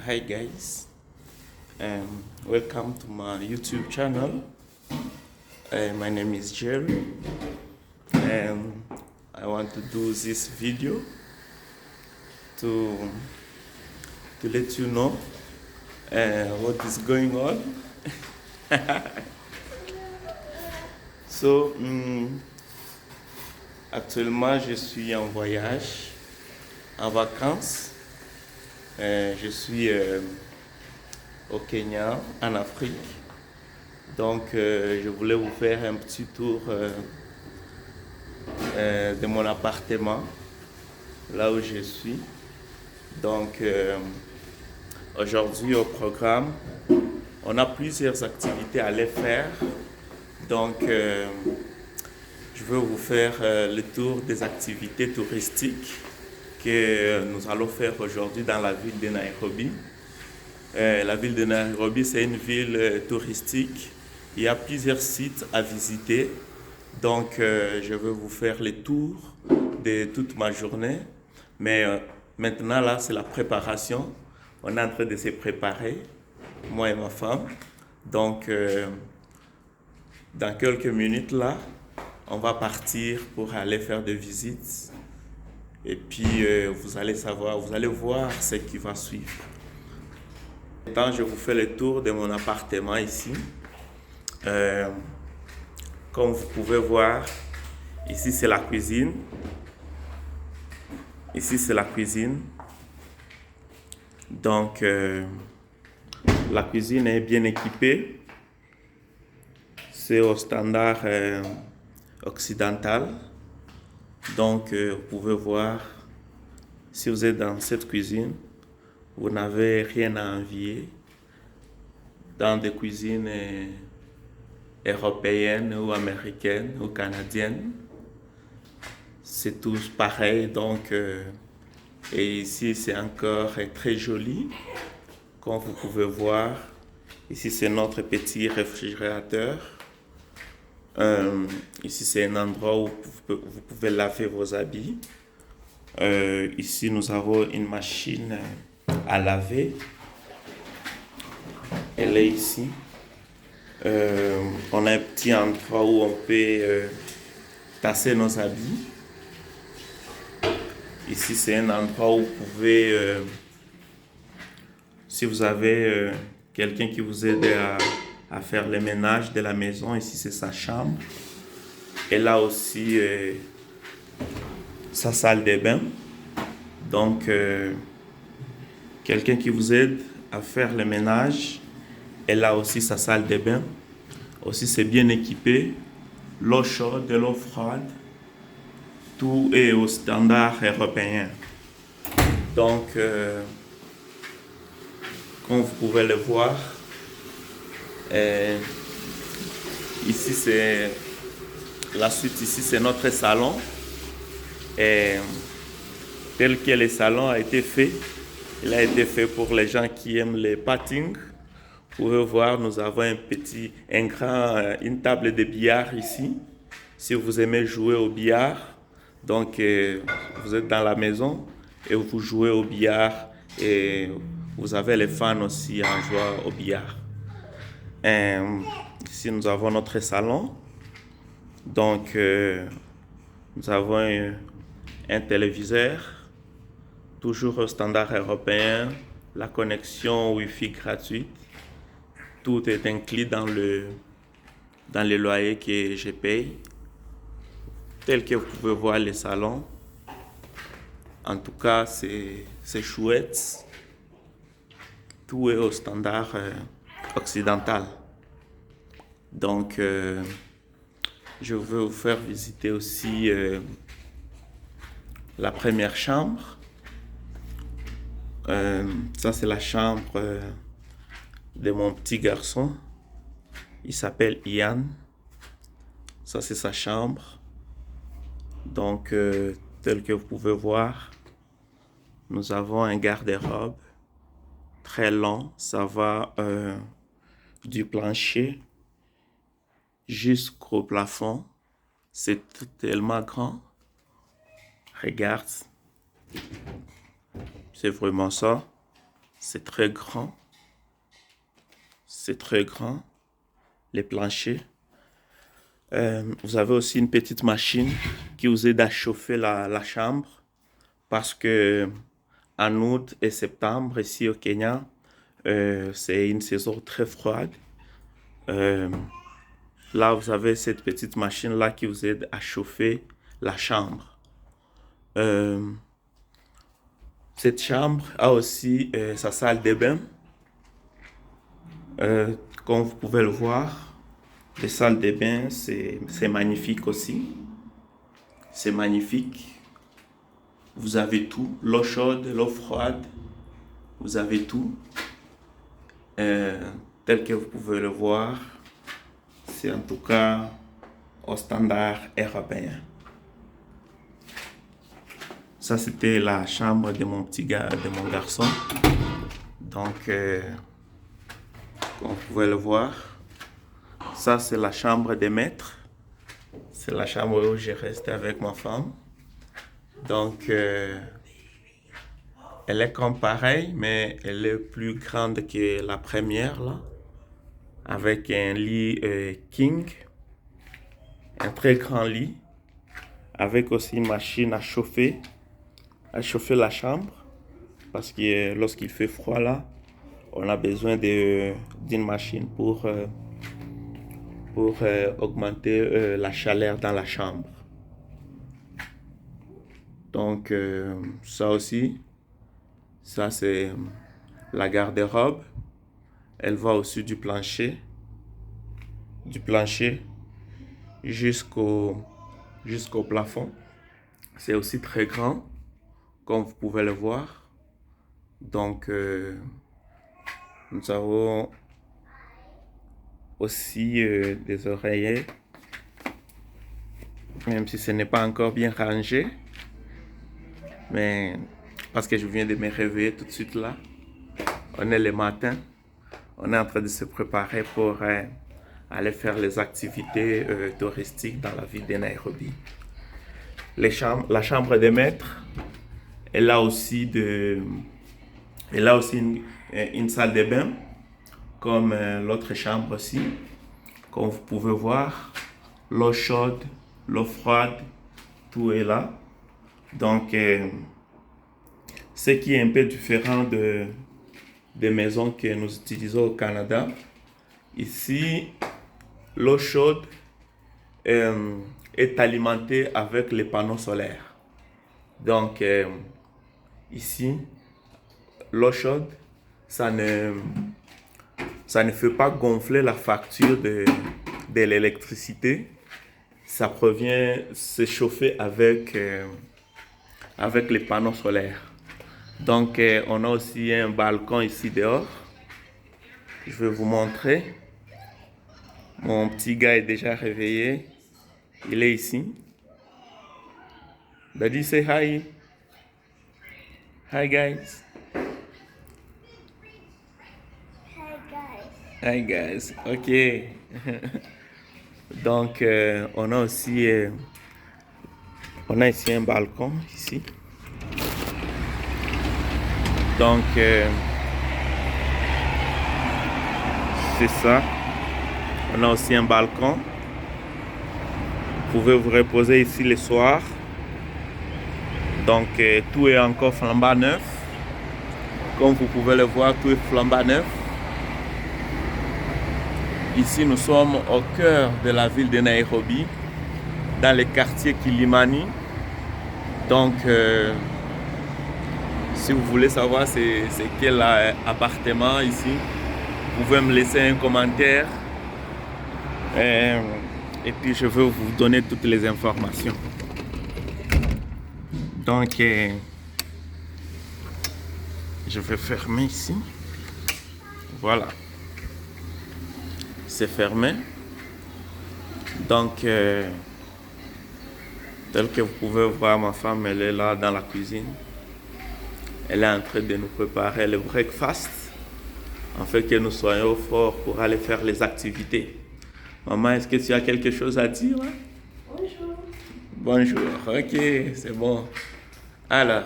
Hi guys, welcome to my YouTube channel. My name is Jerry, and I want to do this video to let you know what is going on. So, actuellement, je suis en voyage, en vacances. Je suis au Kenya, en Afrique. Donc, je voulais vous faire un petit tour de mon appartement, là où je suis. Donc, aujourd'hui au programme, on a plusieurs activités à aller faire. Donc, je veux vous faire le tour des activités touristiques que nous allons faire aujourd'hui dans la ville de Nairobi. La ville de Nairobi, c'est une ville touristique. Il y a plusieurs sites à visiter. Donc, je vais vous faire le tour de toute ma journée. Mais maintenant, là, c'est la préparation. On est en train de se préparer, moi et ma femme. Donc, dans quelques minutes, là, on va partir pour aller faire des visites. Et puis, vous allez voir ce qui va suivre. Maintenant, je vous fais le tour de mon appartement ici. Comme vous pouvez voir, ici c'est la cuisine. Ici c'est la cuisine. Donc, la cuisine est bien équipée. C'est au standard occidental. Donc, vous pouvez voir, si vous êtes dans cette cuisine, vous n'avez rien à envier dans des cuisines européennes ou américaines ou canadiennes. C'est tous pareil. Donc, et ici, c'est encore très joli. Comme vous pouvez voir, ici, c'est notre petit réfrigérateur. Ici, c'est un endroit où vous pouvez laver vos habits. Ici, nous avons une machine à laver. Elle est ici. On a un petit endroit où on peut tasser nos habits. Ici, c'est un endroit où vous pouvez, si vous avez quelqu'un qui vous aide à faire le ménage de la maison, ici c'est sa chambre. Et là aussi, sa salle de bain. Donc, quelqu'un qui vous aide à faire le ménage. Et là aussi, sa salle de bain. Aussi, c'est bien équipé. L'eau chaude, de l'eau froide. Tout est au standard européen. Donc, comme vous pouvez le voir, ici c'est la suite. Ici, c'est notre salon. Et tel que le salon a été fait, il a été fait pour les gens qui aiment les pattings. Vous pouvez voir, nous avons une table de billard ici. Si vous aimez jouer au billard, donc vous êtes dans la maison et vous jouez au billard et vous avez les fans aussi en jouant au billard. Ici, nous avons notre salon. Donc, nous avons un téléviseur, toujours au standard européen, la connexion Wi-Fi gratuite. Tout est inclus dans le loyer que je paye. Tel que vous pouvez voir le salon. En tout cas, c'est chouette. Tout est au standard occidental. Donc, je veux vous faire visiter aussi la première chambre. Ça, c'est la chambre de mon petit garçon. Il s'appelle Ian. Ça, c'est sa chambre. Donc, tel que vous pouvez voir, nous avons un garde-robe très long. Ça va du plancher jusqu'au plafond. C'est tellement grand. Regarde. C'est vraiment ça. C'est très grand. C'est très grand. Les planchers. Vous avez aussi une petite machine qui vous aide à chauffer la chambre parce que en août et septembre, ici au Kenya, c'est une saison très froide. Là, vous avez cette petite machine-là qui vous aide à chauffer la chambre. Cette chambre a aussi sa salle de bain. Comme vous pouvez le voir, les salles de bain, c'est magnifique aussi. C'est magnifique. Vous avez tout, l'eau chaude, l'eau froide. Vous avez tout. Tel que vous pouvez le voir, c'est en tout cas au standard européen. Ça, c'était la chambre de mon petit gars, de mon garçon. Donc, comme vous pouvez le voir, ça, c'est la chambre des maîtres. C'est la chambre où j'ai resté avec ma femme. Donc, elle est comme pareille, mais elle est plus grande que la première, là. Avec un lit king, un très grand lit. Avec aussi une machine à chauffer la chambre. Parce que lorsqu'il fait froid, là, on a besoin d'une machine pour augmenter la chaleur dans la chambre. Donc, ça aussi, ça c'est la garde-robe. Elle va au-dessus du plancher jusqu'au plafond. C'est aussi très grand, comme vous pouvez le voir. Donc, nous avons aussi des oreillers, même si ce n'est pas encore bien rangé. Mais parce que je viens de me réveiller tout de suite là. On est le matin. On est en train de se préparer pour aller faire les activités touristiques dans la ville de Nairobi. La chambre des maîtres, elle a aussi une salle de bain, comme l'autre chambre aussi. Comme vous pouvez voir, l'eau chaude, l'eau froide, tout est là. Donc, ce qui est un peu différent des maisons que nous utilisons au Canada, ici, l'eau chaude est alimentée avec les panneaux solaires. Donc, ici, l'eau chaude, ça ne fait pas gonfler la facture de l'électricité. Ça provient se chauffer avec les panneaux solaires. Donc, on a aussi un balcon ici dehors. Je vais vous montrer. Mon petit gars est déjà réveillé. Il est ici. Daddy, say hi. Hi, guys. Hi, guys. OK. Donc, on a ici un balcon ici. Donc, c'est ça. On a aussi un balcon. Vous pouvez vous reposer ici le soir. Donc, tout est encore flambant neuf. Comme vous pouvez le voir, tout est flambant neuf. Ici, nous sommes au cœur de la ville de Nairobi, dans le quartier Kilimani. Donc, si vous voulez savoir c'est quel appartement ici, vous pouvez me laisser un commentaire. Et puis, je vais vous donner toutes les informations. Donc, je vais fermer ici. Voilà. C'est fermé. Donc, tel que vous pouvez voir, ma femme, elle est là dans la cuisine. Elle est en train de nous préparer le breakfast, afin que nous soyons forts pour aller faire les activités. Maman, est-ce que tu as quelque chose à dire? Bonjour. Bonjour, ok, c'est bon. Alors,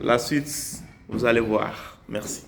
la suite, vous allez voir. Merci.